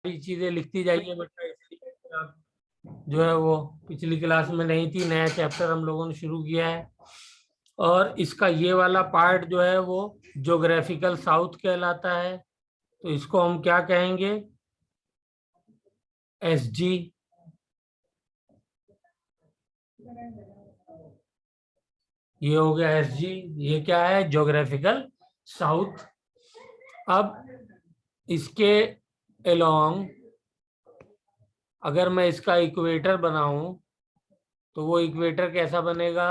सारी चीजें लिखती जाइए बेटा, इसलिए आप जो है वो पिछली क्लास में नहीं थी, नया चैप्टर हम लोगों ने शुरू किया है। और इसका ये वाला पार्ट जो है वो ज्योग्राफिकल साउथ कहलाता है। तो इसको हम क्या कहेंगे? SG। ये हो गया SG। ये क्या है? Geographical south. अब इसके अलोंग अगर मैं इसका इक्वेटर बनाऊं तो वो इक्वेटर कैसा बनेगा?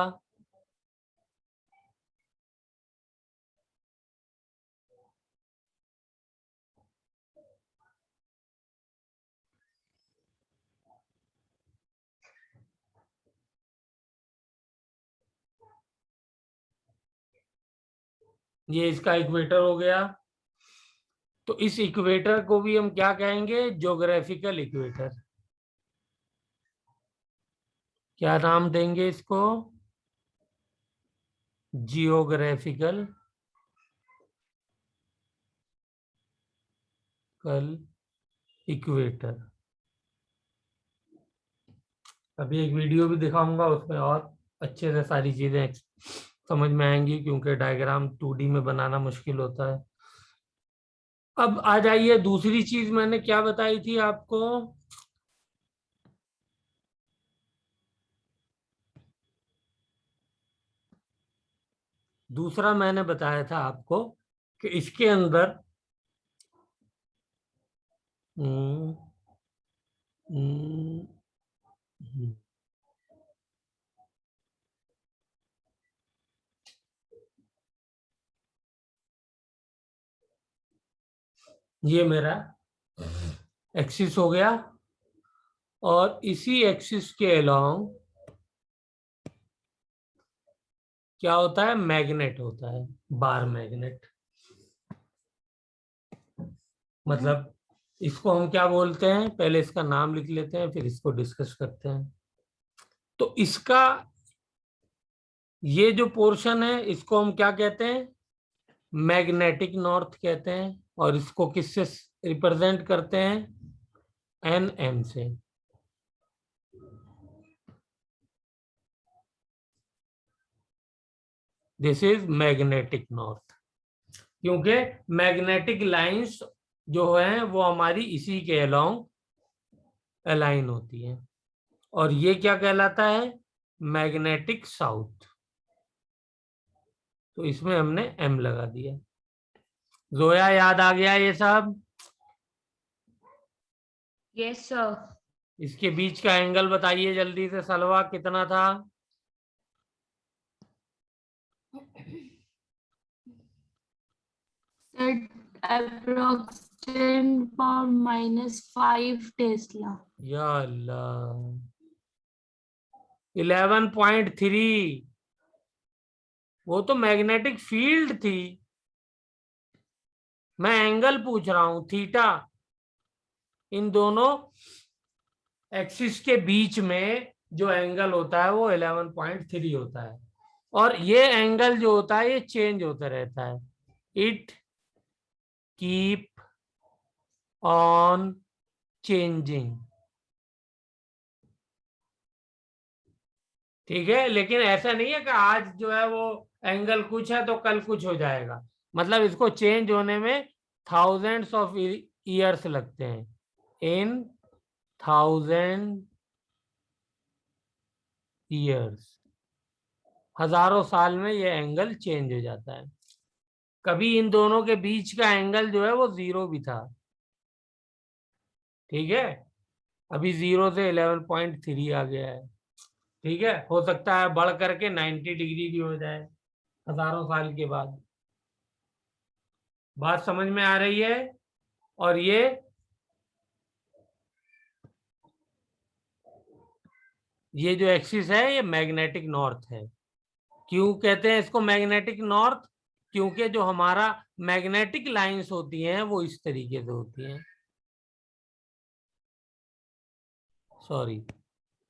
ये इसका इक्वेटर हो गया। तो इस इक्वेटर को भी हम क्या कहेंगे? Geographical equator. क्या नाम देंगे इसको? जियोग्राफिकल कल इक्वेटर। अभी एक वीडियो भी दिखाऊंगा, उसमें और अच्छे से सारी चीजें समझ में आएंगी, क्योंकि डायग्राम 2D में बनाना मुश्किल होता है। अब आ जाइए, दूसरी चीज मैंने क्या बताई थी आपको? दूसरा मैंने बताया था आपको कि इसके अंदर हम्म, हम्म, हम्म, ये मेरा एक्सिस हो गया। और इसी एक्सिस के अलोंग क्या होता है? मैग्नेट होता है, बार मैग्नेट। मतलब इसको हम क्या बोलते हैं? पहले इसका नाम लिख लेते हैं, फिर इसको डिस्कस करते हैं। तो इसका ये जो पोर्शन है इसको हम क्या कहते हैं? मैग्नेटिक नॉर्थ कहते हैं। और इसको किससे रिप्रेजेंट करते हैं? NM से। This is magnetic north. क्योंकि मैग्नेटिक लाइंस जो है वो हमारी इसी के अलोंग अलाइन होती है। और ये क्या कहलाता है? Magnetic south. तो इसमें हमने M लगा दिया। जोया, याद आ गया ये सब? Yes sir. इसके बीच का एंगल बताइए जल्दी से, सलवा कितना था? Approx 10⁻⁻5 Tesla. या अल्लाह, 11.3। वो तो मैग्नेटिक फील्ड थी, मैं एंगल पूछ रहा हूं, थीटा। इन दोनों एक्सिस के बीच में जो एंगल होता है वो 11.3 होता है। और ये एंगल जो होता है ये चेंज होता रहता है। It keep on changing. ठीक है, लेकिन ऐसा नहीं है कि आज जो है वो एंगल कुछ है तो कल कुछ हो जाएगा। मतलब इसको चेंज होने में थाउजेंड्स ऑफ ईयर्स लगते हैं। इन 1000 ईयर्स, हजारों साल में ये एंगल चेंज हो जाता है। कभी इन दोनों के बीच का एंगल जो है वो 0 भी था। ठीक है, अभी 0 से 11.3 आ गया है। ठीक है, हो सकता है बढ़ करके 90 डिग्री भी हो जाए हजारों साल के बाद। बात समझ में आ रही है? और ये जो एक्सिस है ये मैग्नेटिक नॉर्थ है। क्यों कहते हैं इसको मैग्नेटिक नॉर्थ? क्योंकि जो हमारा मैग्नेटिक लाइंस होती हैं वो इस तरीके से होती हैं। सॉरी,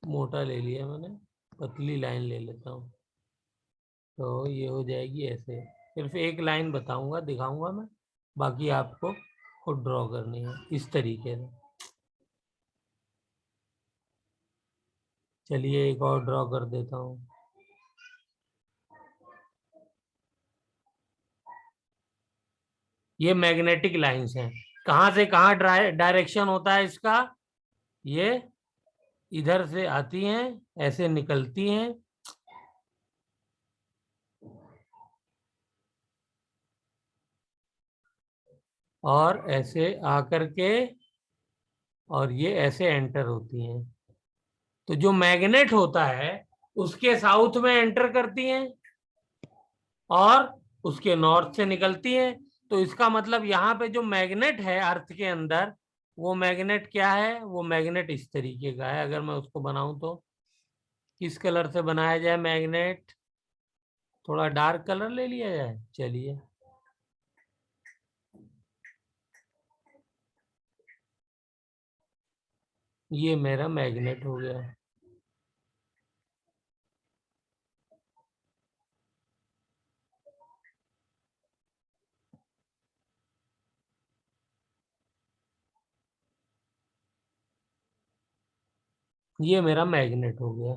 मोटा ले लिया मैंने, पतली लाइन ले लेता हूँ। तो ये हो जाएगी ऐसे। सिर्फ एक लाइन बताऊंगा, दिखाऊंगा मैं, बाकी आपको खुद ड्रॉ करनी है इस तरीके से। चलिए एक और ड्रॉ कर देता हूं। ये मैग्नेटिक लाइंस हैं। कहां से कहां डायरेक्शन होता है इसका? ये इधर से आती हैं, ऐसे निकलती हैं, और ऐसे आकर के, और ये ऐसे एंटर होती हैं। तो जो मैग्नेट होता है उसके साउथ में एंटर करती हैं और उसके नॉर्थ से निकलती हैं। तो इसका मतलब यहाँ पे जो मैग्नेट है अर्थ के अंदर, वो मैग्नेट क्या है? वो मैग्नेट इस तरीके का है। अगर मैं उसको बनाऊं तो किस कलर से बनाया जाए मैग्नेट? थोड़ा डार्क कलर ले लिया जाए। चलिए, ये मेरा मैग्नेट हो गया। ये मेरा मैग्नेट हो गया।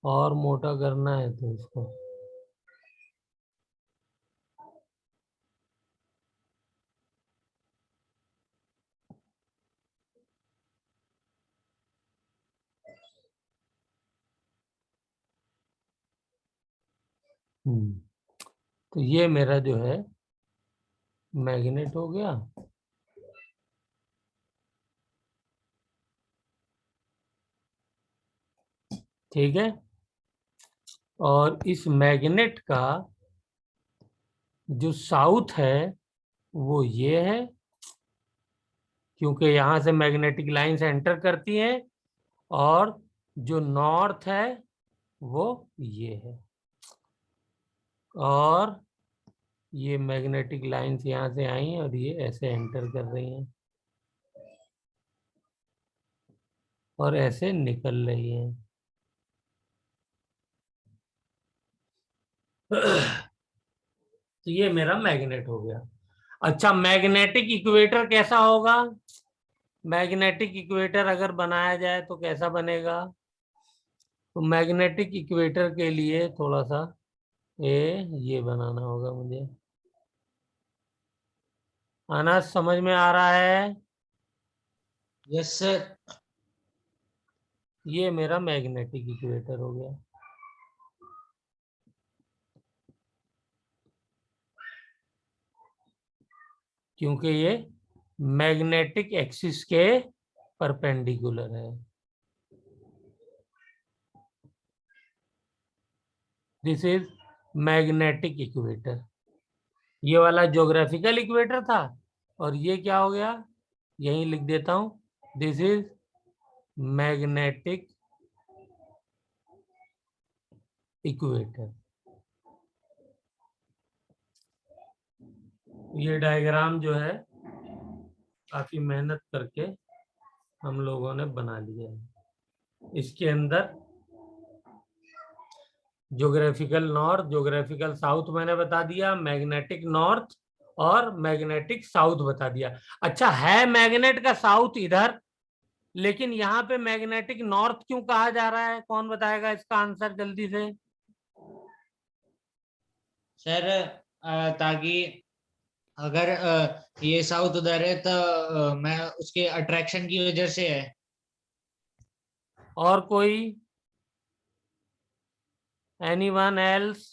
और मोटा करना है तो इसको तो ये मेरा जो है मैग्नेट हो गया। ठीक है। और इस मैग्नेट का जो साउथ है वो ये है, क्योंकि यहां से मैग्नेटिक लाइंस एंटर करती हैं। और जो नॉर्थ है वो ये है। और ये मैग्नेटिक लाइंस यहाँ से आई और ये ऐसे एंटर कर रही हैं और ऐसे निकल रही हैं। तो ये मेरा मैग्नेट हो गया। अच्छा, मैग्नेटिक इक्वेटर कैसा होगा? मैग्नेटिक इक्वेटर अगर बनाया जाए तो कैसा बनेगा? तो मैग्नेटिक इक्वेटर के लिए थोड़ा सा ये बनाना होगा मुझे। अनाज समझ में आ रहा है? Yes sir. ये मेरा मैग्नेटिक इक्वेटर हो गया। क्योंकि ये मैग्नेटिक एक्सिस के परपेंडिकुलर है। This is magnetic equator. ये वाला ज्योग्राफिकल इक्वेटर था और ये क्या हो गया? यहीं लिख देता हूं, दिस इज मैग्नेटिक इक्वेटर। ये डायग्राम जो है काफी मेहनत करके हम लोगों ने बना लिया है। इसके अंदर ज्योग्राफिकल नॉर्थ, ज्योग्राफिकल साउथ मैंने बता दिया, मैग्नेटिक नॉर्थ और मैग्नेटिक साउथ बता दिया। अच्छा, है मैग्नेट का साउथ इधर, लेकिन यहाँ पे मैग्नेटिक नॉर्थ क्यों कहा जा रहा है? कौन बताएगा इसका आंसर जल्दी से? सर ताकि अगर ये साउथ उधर है तो मैं उसके अट्रैक्शन की वजह से है। और कोई? Anyone else?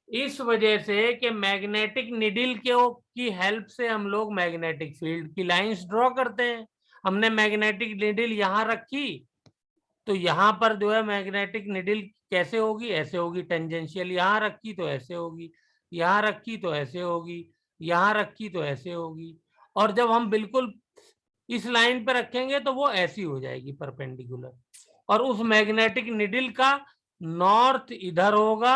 इस वजह से कि मैग्नेटिक निडिल की हेल्प से हम लोग मैग्नेटिक फील्ड की लाइंस ड्रॉ करते हैं। हमने मैग्नेटिक निडिल यहां रखी तो यहां पर जो है मैग्नेटिक निडिल कैसे होगी? ऐसे होगी टेंजेंशियल। यहां रखी तो ऐसे होगी, यहां रखी तो ऐसे होगी, यहां रखी तो ऐसे होगी। और जब हम बिल्कुल इस लाइन पर रखेंगे तो वो ऐसी हो जाएगी परपेंडिकुलर। और उस मैग्नेटिक निडिल का नॉर्थ इधर होगा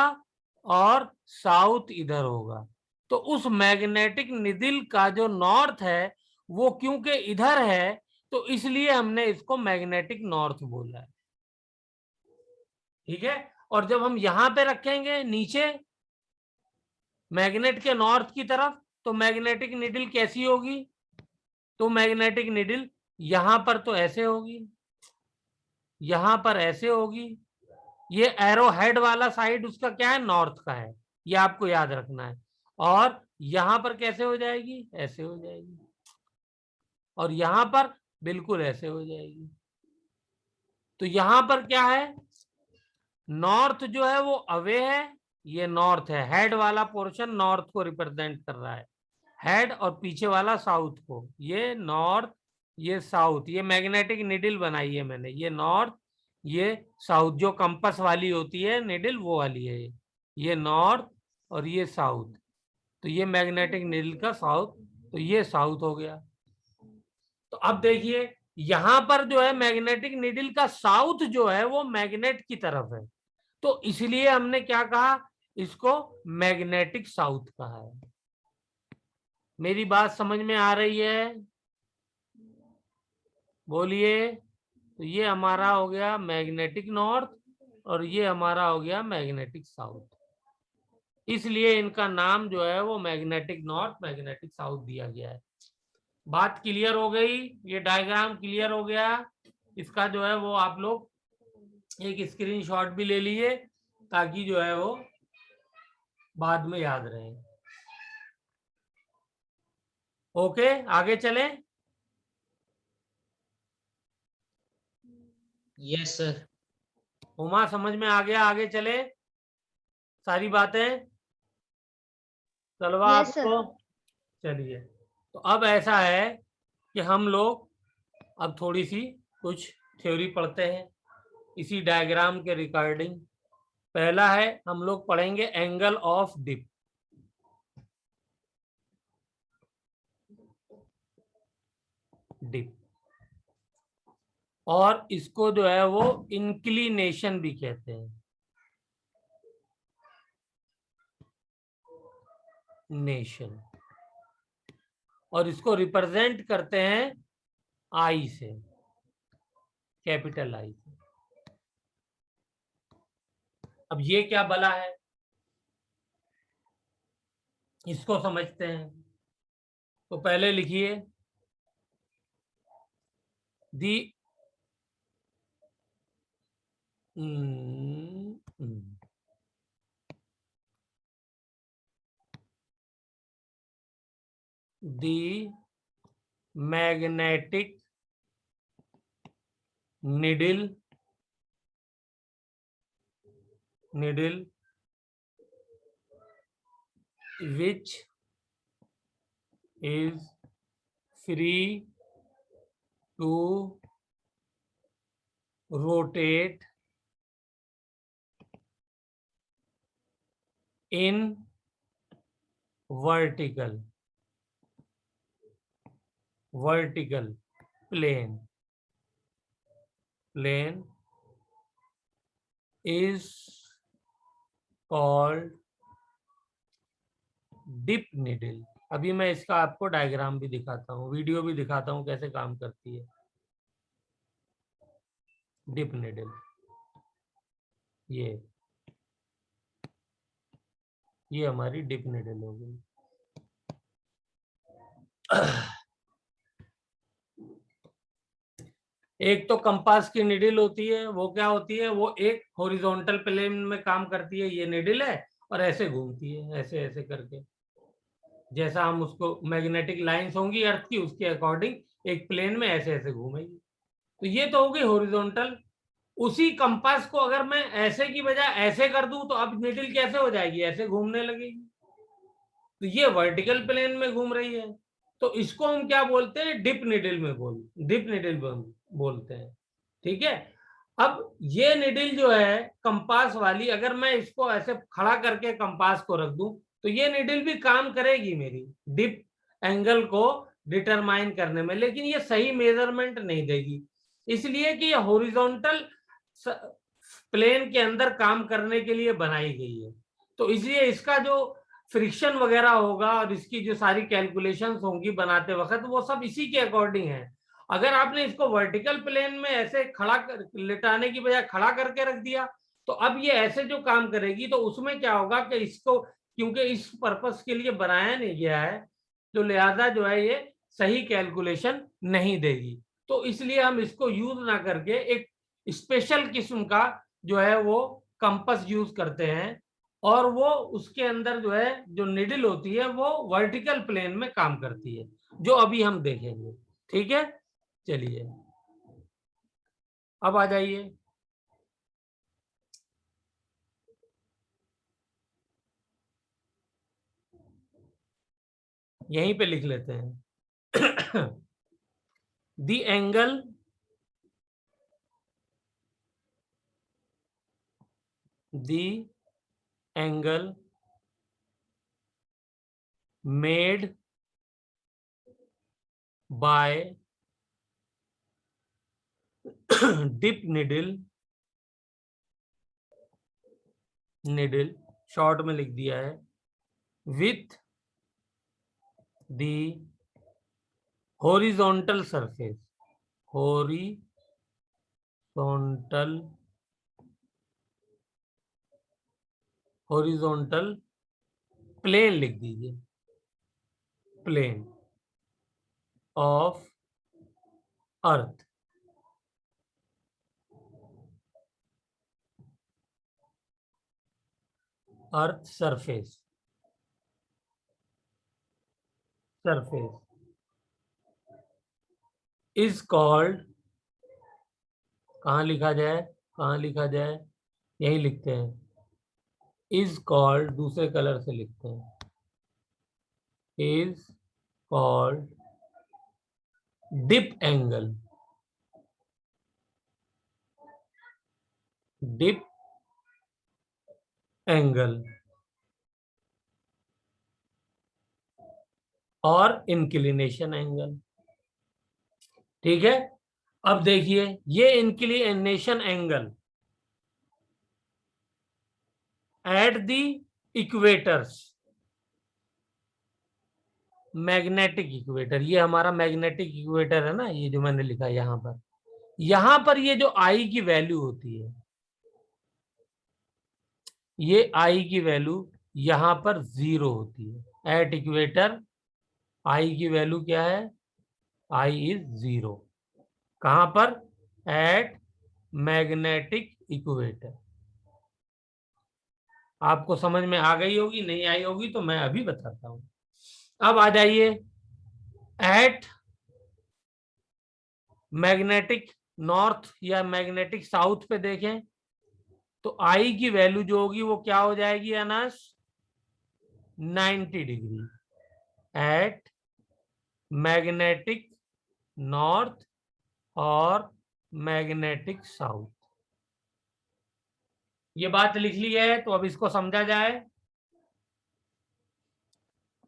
और साउथ इधर होगा। तो उस मैग्नेटिक निडिल का जो नॉर्थ है वो क्योंकि इधर है तो इसलिए हमने इसको मैग्नेटिक नॉर्थ बोला है। ठीक है। और जब हम यहां पे रखेंगे नीचे मैग्नेट के नॉर्थ की तरफ, तो मैग्नेटिक निडिल कैसी होगी? तो मैग्नेटिक निडिल यहां पर तो ऐसे होगी, यहां पर ऐसे होगी। ये एरो हेड वाला साइड उसका क्या है, नॉर्थ का है, ये आपको याद रखना है। और यहां पर कैसे हो जाएगी, ऐसे हो जाएगी। और यहां पर बिल्कुल ऐसे हो जाएगी। तो यहां पर क्या है, नॉर्थ जो है वो अवे है, ये नॉर्थ है, हेड वाला पोर्शन नॉर्थ को रिप्रेजेंट कर रहा है, हेड और पीछे वाला साउथ को। ये नॉर्थ, ये साउथ, ये मैग्नेटिक निडल बनाई है मैंने, ये नॉर्थ, ये साउथ, जो कंपास वाली होती है निडल वो वाली है ये नॉर्थ और ये साउथ। तो ये मैग्नेटिक निडल का साउथ, तो ये साउथ हो गया। तो अब देखिए यहां पर जो है मैग्नेटिक निडल का साउथ जो है वो मैग्नेट की तरफ है, तो इसलिए हमने क्या कहा, इसको मैग्नेटिक साउथ कहा है। मेरी बात समझ में आ रही है, बोलिए। तो ये हमारा हो गया मैग्नेटिक नॉर्थ और ये हमारा हो गया मैग्नेटिक साउथ, इसलिए इनका नाम जो है वो मैग्नेटिक नॉर्थ मैग्नेटिक साउथ दिया गया है। बात क्लियर हो गई, ये डायग्राम क्लियर हो गया। इसका जो है वो आप लोग एक स्क्रीनशॉट भी ले लीजिए ताकि जो है वो बाद में याद रहे। ओके, आगे चलें। Yes sir. उमा समझ में आ गया, आगे चले सारी बातें, तलवा Yes, आपको। चलिए, तो अब ऐसा है कि हम लोग अब थोड़ी सी कुछ थ्योरी पढ़ते हैं इसी डायग्राम के रिगार्डिंग। पहला है हम लोग पढ़ेंगे एंगल ऑफ डिप। डिप, और इसको जो है वो इंक्लिनेशन भी कहते हैं, नेशन। और इसको रिप्रेजेंट करते हैं आई से, कैपिटल आई से। अब ये क्या बला है इसको समझते हैं। तो पहले लिखिए दी the magnetic needle which is free to rotate in vertical plane is called dip needle. अभी मैं इसका आपको डायग्राम भी दिखाता हूँ, वीडियो भी दिखाता हूँ कैसे काम करती है डिप निडल। ये हमारी डिप निडल हो गई। एक तो कंपास की निडल होती है, वो क्या होती है, वो एक हॉरिजॉन्टल प्लेन में काम करती है, ये निडल है, और ऐसे घूमती है, ऐसे ऐसे करके, जैसा हम उसको मैग्नेटिक लाइंस होंगी अर्थ की उसके अकॉर्डिंग एक प्लेन में ऐसे ऐसे घूमेगी। तो ये तो होगी हॉरिजॉन्टल। उसी कंपास को अगर मैं ऐसे की बजाय ऐसे कर दूं तो अब निडल कैसे हो जाएगी, ऐसे घूमने लगेगी। तो ये वर्टिकल प्लेन में घूम रही है, तो इसको हम क्या बोलते हैं, डिप निडल में डिप निडल बोलते हैं। ठीक है। अब ये निडल जो है कंपास वाली, अगर मैं इसको ऐसे खड़ा करके कंपास को रख दूं तो ये निडल भी काम करेगी मेरी डिप एंगल को डिटरमाइन करने में, लेकिन ये सही मेजरमेंट नहीं देगी, इसलिए कि ये हॉरिजॉन्टल प्लेन के अंदर काम करने के लिए बनाई गई है। तो इसलिए इसका जो फ्रिक्शन वगैरह होगा और इसकी जो सारी कैलकुलेशंस होंगी बनाते वक्त वो सब इसी के अकॉर्डिंग है। अगर आपने इसको वर्टिकल प्लेन में ऐसे खड़ा लेटाने की बजाय खड़ा करके रख दिया तो अब ये ऐसे जो काम करेगी, तो उसमें क्या होगा कि इसको क्योंकि इस पर्पस के लिए बनाया नहीं गया है तो लिहाजा जो है ये सही कैलकुलेशन नहीं देगी। तो इसलिए हम इसको यूज ना करके एक स्पेशल किस्म का जो है वो कंपास यूज करते हैं, और वो उसके अंदर जो है जो निडल होती है वो वर्टिकल प्लेन में काम करती है, जो अभी हम देखेंगे। ठीक है, चलिए अब आ जाइए। यहीं पे लिख लेते हैं the angle made by dip needle short में लिख दिया है, with the horizontal surface, horizontal plane लिख दीजिए, plane of earth, earth surface is called, कहाँ लिखा जाए, यही लिखते हैं, इज कॉल्ड, दूसरे कलर से लिखते हैं, इज कॉल्ड डिप एंगल और इंक्लिनेशन एंगल। ठीक है, अब देखिए ये inclination angle at the equators, magnetic equator, ये हमारा मैग्नेटिक इक्वेटर है ना, ये जो मैंने लिखा यहां पर ये जो आई की वैल्यू होती है, ये आई की वैल्यू यहां पर 0 होती है। एट इक्वेटर आई की वैल्यू क्या है, आई इज 0। कहां पर, एट मैग्नेटिक इक्वेटर। आपको समझ में आ गई होगी, नहीं आई होगी तो मैं अभी बताता हूं। अब आ जाइए, एट मैग्नेटिक नॉर्थ या मैग्नेटिक साउथ पे देखें तो आई की वैल्यू जो होगी वो क्या हो जाएगी Anas, 90 degree at magnetic north और मैग्नेटिक साउथ। ये बात लिख ली है, तो अब इसको समझा जाए।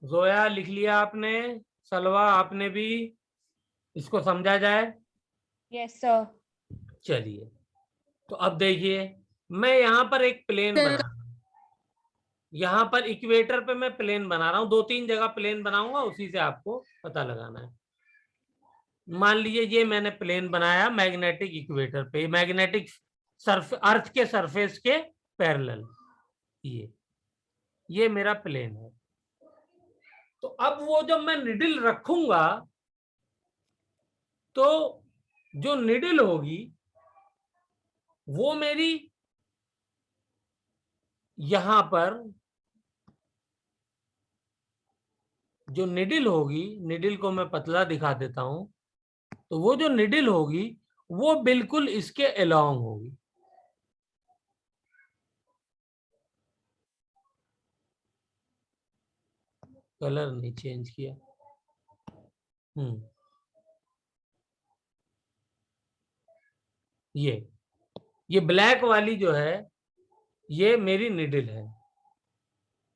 जोया लिख लिया आपने, सलवा आपने भी, इसको समझा जाए। Yes sir. चलिए, तो अब देखिए मैं यहां पर एक प्लेन बना रहा हूं, यहां पर इक्वेटर पे मैं प्लेन बना रहा हूं, 2-3 जगह प्लेन बनाऊंगा, उसी से आपको पता लगाना है। मान लीजिए ये मैंने प्लेन बनाया मैग्नेटिक इक्वेटर पे, मैग्नेटिक अर्थ के सरफेस के पैरेलल, ये मेरा प्लेन है। तो अब वो जब मैं निडल रखूंगा तो जो निडल होगी वो मेरी यहां पर जो निडल होगी, निडल को मैं पतला दिखा देता हूं, तो वो जो निडल होगी वो बिल्कुल इसके अलोंग होगी। कलर नहीं चेंज किया। ये ब्लैक वाली जो है ये मेरी निडल है,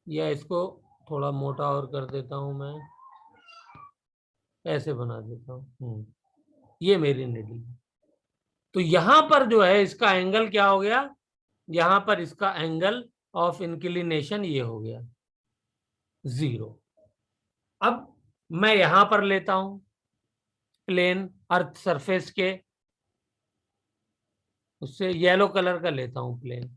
या इसको थोड़ा मोटा और कर देता हूं मैं, ऐसे बना देता हूं। ये मेरी निडल है। तो यहां पर जो है इसका एंगल क्या हो गया, यहां पर इसका एंगल ऑफ इंक्लिनेशन ये हो गया 0। अब मैं यहां पर लेता हूं प्लेन अर्थ सरफेस के, उससे येलो कलर का लेता हूं प्लेन।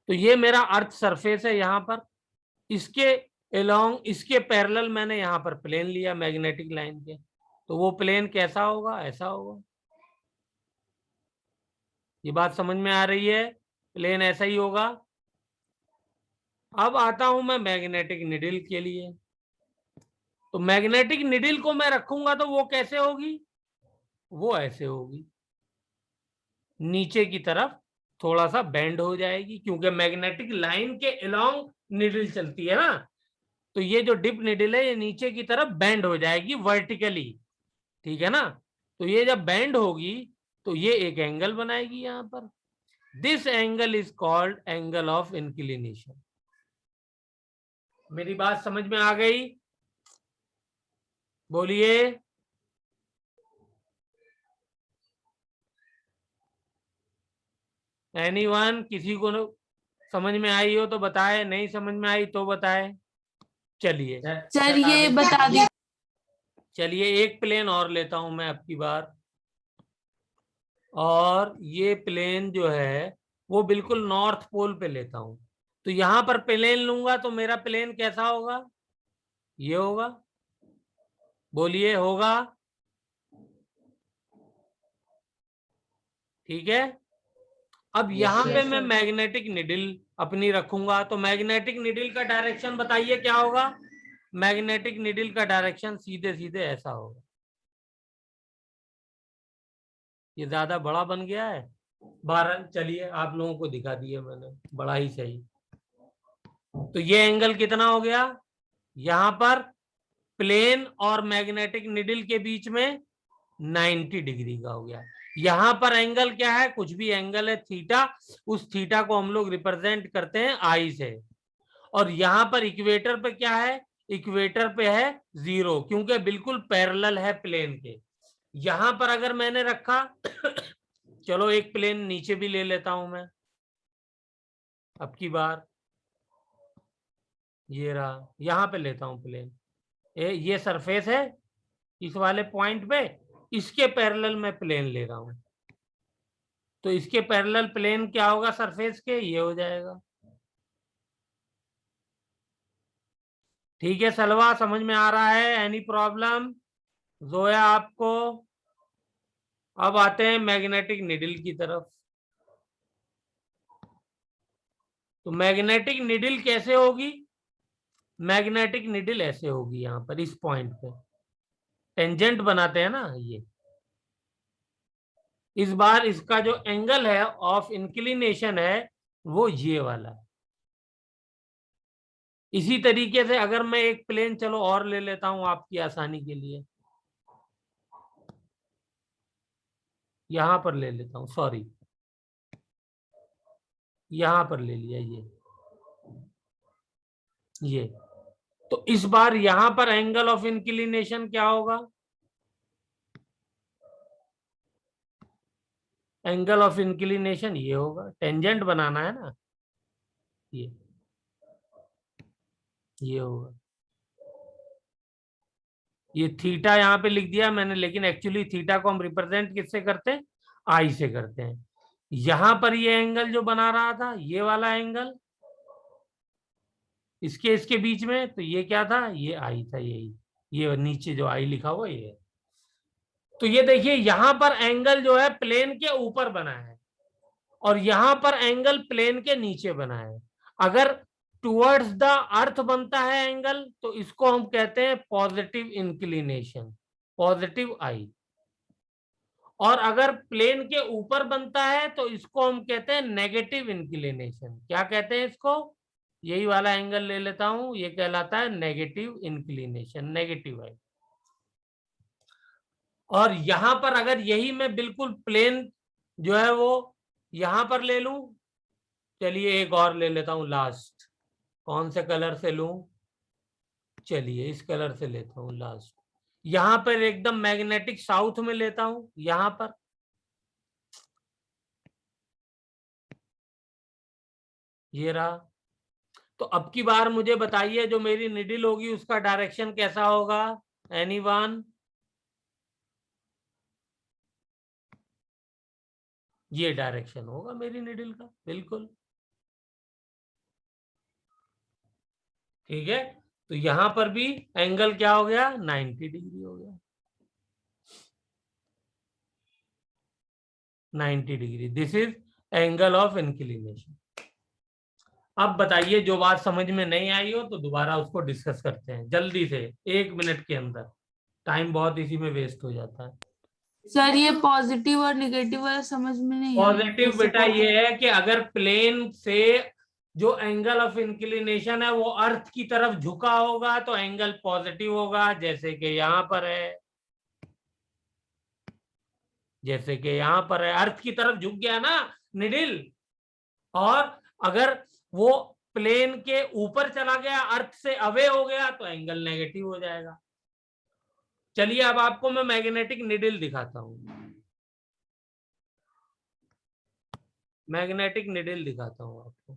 तो ये मेरा अर्थ सरफेस है यहां पर, इसके अलोंग, इसके पैरेलल मैंने यहां पर प्लेन लिया मैग्नेटिक लाइन के। तो वो प्लेन कैसा होगा, ऐसा होगा। ये बात समझ में आ रही है, प्लेन ऐसा ही होगा। अब आता हूं मैं मैग्नेटिक निडिल के लिए। तो मैग्नेटिक निडिल को मैं रखूंगा तो वो कैसे होगी, वो ऐसे होगी, नीचे की तरफ थोड़ा सा बेंड हो जाएगी, क्योंकि मैग्नेटिक लाइन के अलोंग निडिल चलती है ना। तो ये जो डिप निडिल है ये नीचे की तरफ बेंड हो जाएगी वर्टिकली, ठीक है ना। तो ये जब बेंड होगी तो ये एक एंगल बनाएगी यहां पर। This angle is called angle of inclination. मेरी बात समझ में आ गई, बोलिए। एनीवन, किसी को समझ में आई हो तो बताए, नहीं समझ में आई तो बताए। चलिए सर ये बता दी। चलिए एक प्लेन और लेता हूं मैं अब की बार, और ये प्लेन जो है वो बिल्कुल नॉर्थ पोल पे लेता हूं। तो यहां पर प्लेन लूंगा तो मेरा प्लेन कैसा होगा, ये होगा, बोलिए होगा, ठीक है। अब यहां पे मैं मैग्नेटिक निडिल अपनी रखूंगा, तो मैग्नेटिक निडिल का डायरेक्शन बताइए क्या होगा। मैग्नेटिक निडिल का डायरेक्शन सीधे सीधे ऐसा होगा। ये ज्यादा बड़ा बन गया है, 12, चलिए आप लोगों को दिखा दिया मैंने, बड़ा ही सही। तो ये एंगल कितना हो गया, यहां पर प्लेन और मैग्नेटिक निडिल के बीच में 90 डिग्री का हो गया। यहां पर एंगल क्या है, कुछ भी एंगल है थीटा, उस थीटा को हम लोग रिप्रेजेंट करते हैं आई से। और यहां पर इक्वेटर पे क्या है, इक्वेटर पे है 0, क्योंकि बिल्कुल पैरेलल है प्लेन के। यहां पर अगर मैंने रखा चलो एक प्लेन नीचे भी ले लेता हूं मैं अब की बार, ये रहा, यहां पे लेता हूं प्लेन, ये सरफेस है इस वाले पॉइंट पे, इसके पैरेलल में प्लेन ले रहा हूं। तो इसके पैरेलल प्लेन क्या होगा सरफेस के, ये हो जाएगा। ठीक है सलवा, समझ में आ रहा है, एनी प्रॉब्लम जोया आपको। अब आते हैं मैग्नेटिक निडिल की तरफ। तो मैग्नेटिक निडिल कैसे होगी, मैग्नेटिक निडिल ऐसे होगी, यहां पर इस पॉइंट पे टेंजेंट बनाते हैं ना ये। इस बार इसका जो एंगल है ऑफ इंक्लिनेशन है वो ये वाला है। इसी तरीके से अगर मैं एक प्लेन चलो और ले लेता हूं आपकी आसानी के लिए, यहां पर ले लेता हूं, सॉरी यहां पर ले लिया ये। तो इस बार यहां पर एंगल ऑफ इंक्लिनेशन क्या होगा, एंगल ऑफ इंक्लिनेशन ये होगा, टेंजेंट बनाना है ना, ये होगा। ये थीटा यहां पे लिख दिया मैंने, लेकिन एक्चुअली थीटा को हम रिप्रेजेंट किससे करते हैं, आई से करते हैं। यहां पर ये एंगल जो बना रहा था, ये वाला एंगल इसके बीच में, तो ये क्या था, ये आई था, यही ये नीचे जो आई लिखा हुआ ये। तो ये देखिए यहां पर एंगल जो है प्लेन के ऊपर बना है, और यहां पर एंगल प्लेन के नीचे बना है। अगर टुवर्ड्स द अर्थ बनता है एंगल तो इसको हम कहते हैं पॉजिटिव इंक्लिनेशन, पॉजिटिव आई। और अगर प्लेन के ऊपर बनता है तो इसको हम कहते हैं नेगेटिव इंक्लिनेशन। क्या कहते हैं इसको, यही वाला एंगल ले लेता हूं, ये कहलाता है नेगेटिव इंक्लिनेशन, नेगेटिव आई। और यहां पर अगर यही मैं बिल्कुल प्लेन जो है वो यहां पर ले लूं, चलिए एक और ले लेता हूं लास्ट, कौन से कलर से लूं, चलिए इस कलर से लेता हूं लास्ट। यहां पर एकदम मैग्नेटिक साउथ में लेता हूं, यहां पर ये रहा। तो अब की बार मुझे बताइए जो मेरी निडिल होगी उसका डायरेक्शन कैसा होगा, एनीवन, ये डायरेक्शन होगा मेरी निडिल का बिल्कुल, ठीक है। तो यहां पर भी एंगल क्या हो गया, 90 डिग्री हो गया। 90 degree. This is angle of inclination. अब बताइए, जो बात समझ में नहीं आई हो तो दोबारा उसको डिस्कस करते हैं जल्दी से, 1 मिनट के अंदर। टाइम बहुत इसी में वेस्ट हो जाता है। सर ये पॉजिटिव और नेगेटिव वाला समझ में नहीं आया। पॉजिटिव बेटा ये है कि अगर प्लेन से जो एंगल ऑफ इंक्लिनेशन है वो अर्थ की तरफ झुका होगा तो एंगल पॉजिटिव होगा, जैसे कि यहाँ पर है, जैसे कि यहाँ पर है, अर्थ की तरफ झुक गया ना निडिल। और अगर वो प्लेन के ऊपर चला गया, अर्थ से अवे हो गया, तो एंगल नेगेटिव हो जाएगा। चलिए अब आपको मैं मैग्नेटिक निडिल दिखाता हूं, मैग्नेटिक निडिल दिखाता हूं आपको।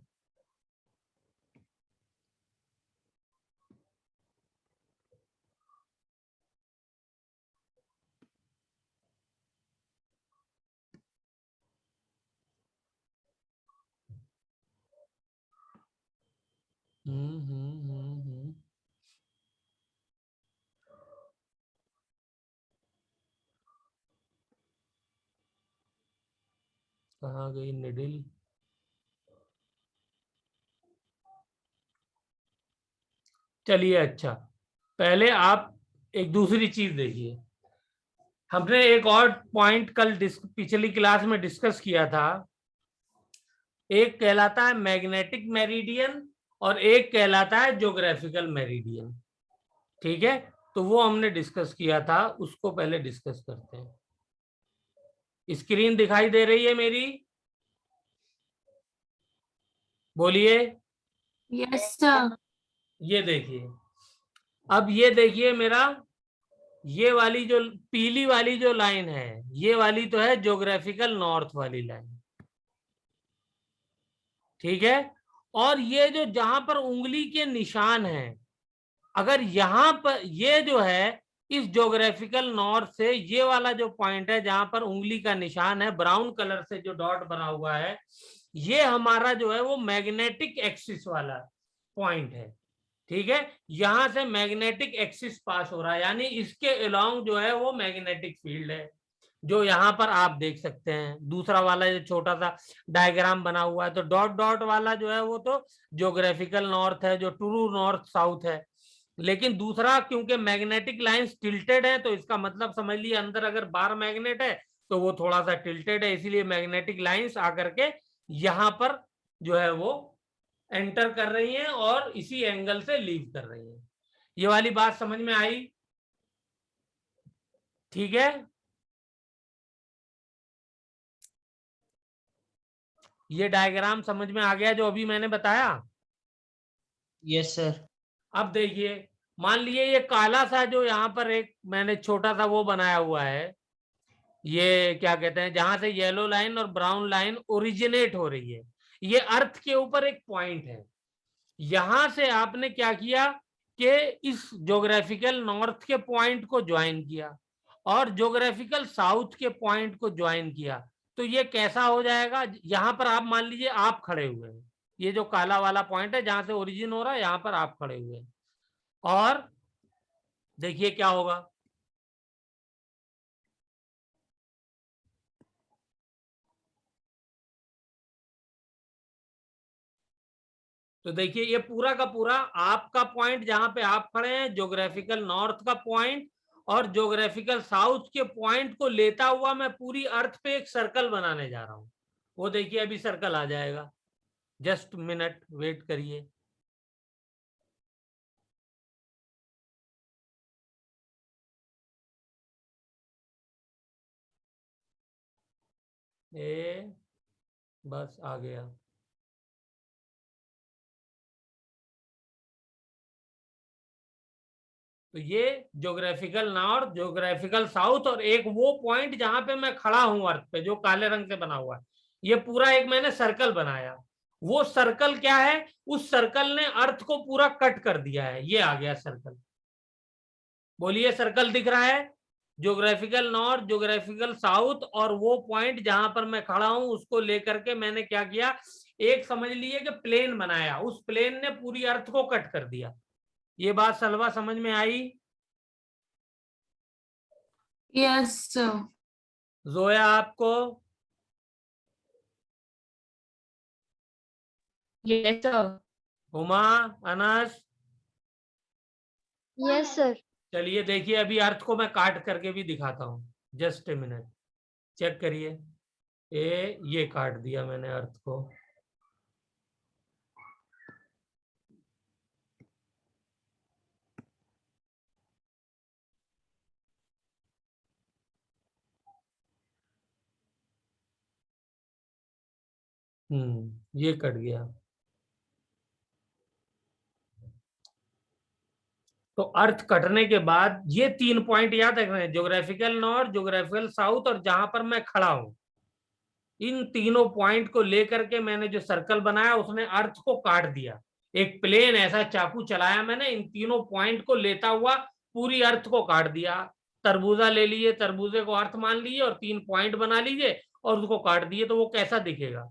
कहाँ गई निडिल? चलिए अच्छा, पहले आप एक दूसरी चीज देखिए। हमने एक और पॉइंट कल पिछली क्लास में डिस्कस किया था। एक कहलाता है मैग्नेटिक मेरिडियन और एक कहलाता है ज्योग्राफिकल मेरिडियन। ठीक है, तो वो हमने डिस्कस किया था, उसको पहले डिस्कस करते हैं। स्क्रीन दिखाई दे रही है मेरी? बोलिए। Yes sir. ये देखिए, अब ये देखिए मेरा, ये वाली जो पीली वाली जो लाइन है, ये वाली तो है ज्योग्राफिकल नॉर्थ वाली लाइन। ठीक है, और ये जो जहां पर उंगली के निशान है, अगर यहां पर ये जो है इस ज्योग्राफिकल नॉर्थ से ये वाला जो पॉइंट है जहां पर उंगली का निशान है, ब्राउन कलर से जो डॉट बना हुआ है, ये हमारा जो है वो मैग्नेटिक एक्सिस वाला पॉइंट है। ठीक है, यहां से मैग्नेटिक एक्सिस पास हो रहा है, यानी इसके अलोंग जो है वो मैग्नेटिक फील्ड है, जो यहां पर आप देख सकते हैं। दूसरा वाला जो छोटा सा डायग्राम बना हुआ है, तो डॉट डॉट वाला जो है वो तो ज्योग्राफिकल नॉर्थ है, जो ट्रू नॉर्थ साउथ है। लेकिन दूसरा, क्योंकि मैग्नेटिक लाइंस टिल्टेड है, तो इसका मतलब समझ लिया अंदर अगर बार मैग्नेट है तो वो थोड़ा सा टिल्टेड है, इसीलिए मैग्नेटिक लाइंस आकर के यहां पर जो है वो एंटर कर रही हैं और इसी एंगल से लीव कर रही हैं। ये वाली बात समझ में आई? ठीक है, ये डायग्राम समझ में आ गया जो अभी मैंने बताया? Yes sir. अब देखिए, मान लीजिए ये काला सा जो यहाँ पर एक मैंने छोटा सा वो बनाया हुआ है, ये क्या कहते हैं, जहां से येलो लाइन और ब्राउन लाइन ओरिजिनेट हो रही है, ये अर्थ के ऊपर एक पॉइंट है। यहां से आपने क्या किया कि इस ज्योग्राफिकल नॉर्थ के पॉइंट को ज्वाइन किया और ज्योग्राफिकल साउथ के पॉइंट को ज्वाइन किया, तो ये कैसा हो जाएगा? यहां पर आप मान लीजिए आप खड़े हुए हैं, ये जो काला वाला पॉइंट है जहां से ओरिजिन हो रहा है, यहां पर आप खड़े हुए हैं, और देखिए क्या होगा। तो देखिए ये पूरा का पूरा आपका पॉइंट जहां पे आप खड़े हैं, ज्योग्राफिकल नॉर्थ का पॉइंट और ज्योग्राफिकल साउथ के पॉइंट को लेता हुआ मैं पूरी अर्थ पे एक सर्कल बनाने जा रहा हूं। वो देखिए अभी सर्कल आ जाएगा, जस्ट मिनट वेट करिए। ए बस आ गया। तो ये ज्योग्राफिकल नॉर्थ, ज्योग्राफिकल साउथ और एक वो पॉइंट जहां पे मैं खड़ा हूं अर्थ पे, जो काले रंग से बना हुआ है, ये पूरा एक मैंने सर्कल बनाया। वो सर्कल क्या है? उस सर्कल ने अर्थ को पूरा कट कर दिया है, ये आ गया सर्कल। बोलिए, सर्कल दिख रहा है? ज्योग्राफिकल नॉर्थ, ज्योग्राफिकल साउथ और वो पॉइंट जहां पर मैं खड़ा हूं उसको लेकर के मैंने क्या किया, एक समझ लिए कि प्लेन बनाया, उस प्लेन ने पूरी अर्थ को कट कर दिया। ये बात सलवा समझ में आई? Yes sir. जोया आपको? Yes, sir. Uma, Anas, yes sir. चलिए देखिए, अभी अर्थ को मैं काट करके भी दिखाता हूँ, जस्ट ए मिनट, चेक करिए। ये काट दिया मैंने अर्थ को। ये कट गया। तो अर्थ कटने के बाद ये 3 पॉइंट याद रखना है, ज्योग्राफिकल नॉर्थ, ज्योग्राफिकल साउथ, और जहां पर मैं खड़ा हूं, इन तीनों पॉइंट को लेकर के मैंने जो सर्कल बनाया उसने अर्थ को काट दिया। एक प्लेन ऐसा चाकू चलाया मैंने, इन तीनों पॉइंट को लेता हुआ पूरी अर्थ को काट दिया। तरबूजा ले लीजिए, तरबूजे को अर्थ मान लीजिए और 3 पॉइंट बना लीजिए और उसको काट दिए, तो वो कैसा दिखेगा?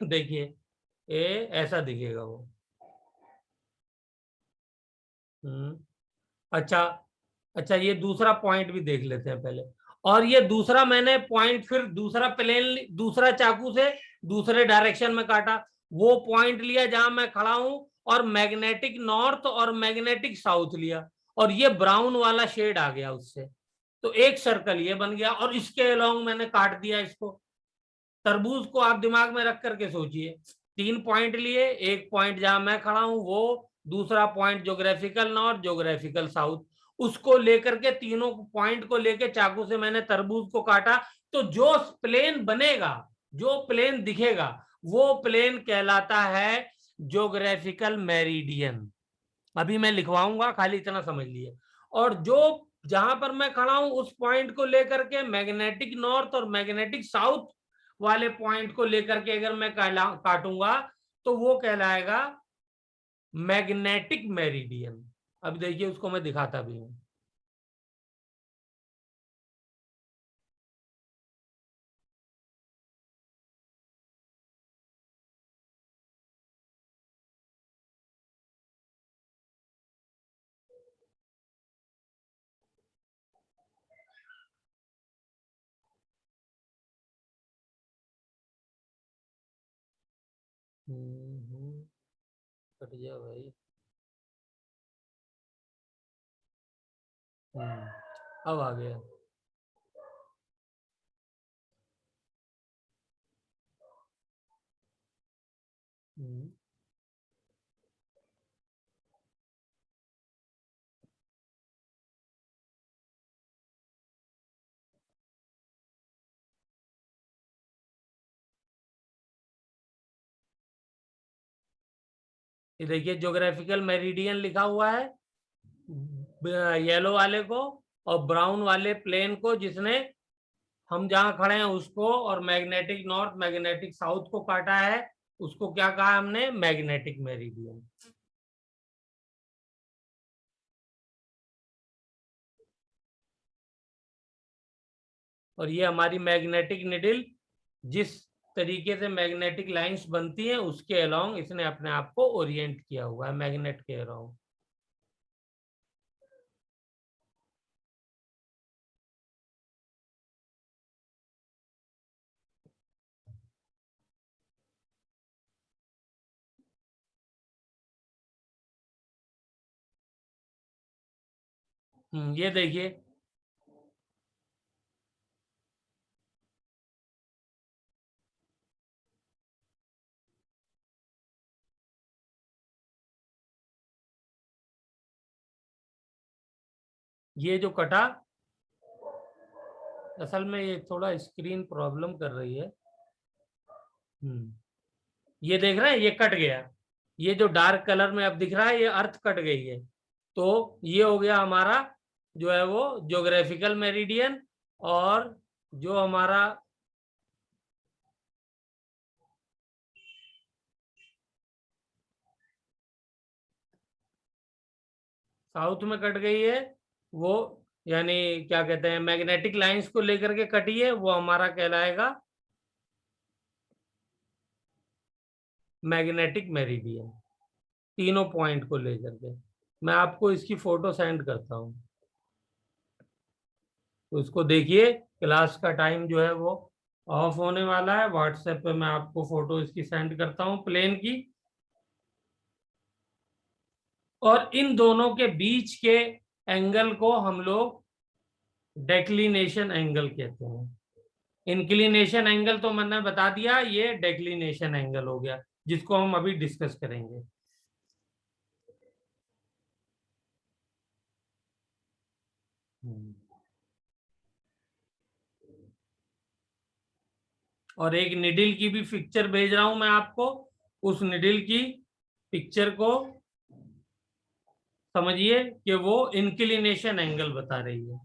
देखिए, ऐसा दिखेगा वो। अच्छा, अच्छा, ये दूसरा पॉइंट भी देख लेते हैं पहले। और ये दूसरा मैंने पॉइंट फिर दूसरा प्लेन, दूसरा चाकू से दूसरे डायरेक्शन में काटा, वो पॉइंट लिया जहां मैं खड़ा हूं, और मैग्नेटिक नॉर्थ और मैग्नेटिक साउथ लिया, और ये ब्राउन वाला शेड आ गया उससे, तो एक सर्कल ये बन गया, और इसके अलोंग मैंने काट दिया इसको। तरबूज को आप दिमाग में रख करके सोचिए, 3 पॉइंट लिए, एक पॉइंट जहां मैं खड़ा हूं वो, दूसरा point geographical north, geographical south, उसको लेकर के तीनों पॉइंट को लेकर चाकू से मैंने तरबूज को काटा। तो जो प्लेन बनेगा, जो प्लेन दिखेगा, वो प्लेन कहलाता है ज्योग्राफिकल मेरिडियन। अभी मैं लिखवाऊंगा, खाली इतना समझ लिए। और जो जहां पर मैं खड़ा हूं उस पॉइंट को लेकर के मैग्नेटिक नॉर्थ और मैग्नेटिक साउथ वाले पॉइंट को लेकर के अगर मैं काटूंगा, तो वो कहलाएगा मैग्नेटिक मेरिडियन। अब देखिए, उसको मैं दिखाता भी हूं। कट गया भाई। अब आ गया। ये देखिए, ज्योग्राफिकल मेरिडियन लिखा हुआ है येलो वाले को, और ब्राउन वाले प्लेन को, जिसने हम जहां खड़े हैं उसको, और मैग्नेटिक नॉर्थ मैग्नेटिक साउथ को काटा है, उसको क्या कहा हमने? Magnetic meridian. और ये हमारी मैग्नेटिक निडल, जिस तरीके से मैग्नेटिक लाइंस बनती हैं उसके अलोंग इसने अपने आप को ओरिएंट किया हुआ है, मैग्नेट के अलोंग। ये देखिए, ये जो कटा, असल में ये थोड़ा स्क्रीन प्रॉब्लम कर रही है। ये देख रहे हैं, ये कट गया। ये जो डार्क कलर में अब दिख रहा है, ये अर्थ कट गई है। तो ये हो गया हमारा जो है वो ज्योग्राफिकल मेरिडियन, और जो हमारा साउथ में कट गई है वो, यानी क्या कहते हैं, मैग्नेटिक लाइंस को लेकर के कटी है, वो हमारा कहलाएगा मैग्नेटिक मेरिडियन, तीनों पॉइंट को लेकर के। मैं आपको इसकी फोटो सेंड करता हूं, तो उसको देखिए, क्लास का टाइम जो है वो ऑफ होने वाला है। व्हाट्सएप पे मैं आपको फोटो इसकी सेंड करता हूं प्लेन की। और इन दोनों के बीच के एंगल को हम लोग डेक्लिनेशन एंगल कहते हैं। इंक्लिनेशन एंगल तो मैंने बता दिया, ये डेक्लिनेशन एंगल हो गया जिसको हम अभी डिस्कस करेंगे। और एक निडिल की भी पिक्चर भेज रहा हूं मैं आपको। उस निडिल की पिक्चर को समझिए कि वो इंक्लिनेशन एंगल बता रही है।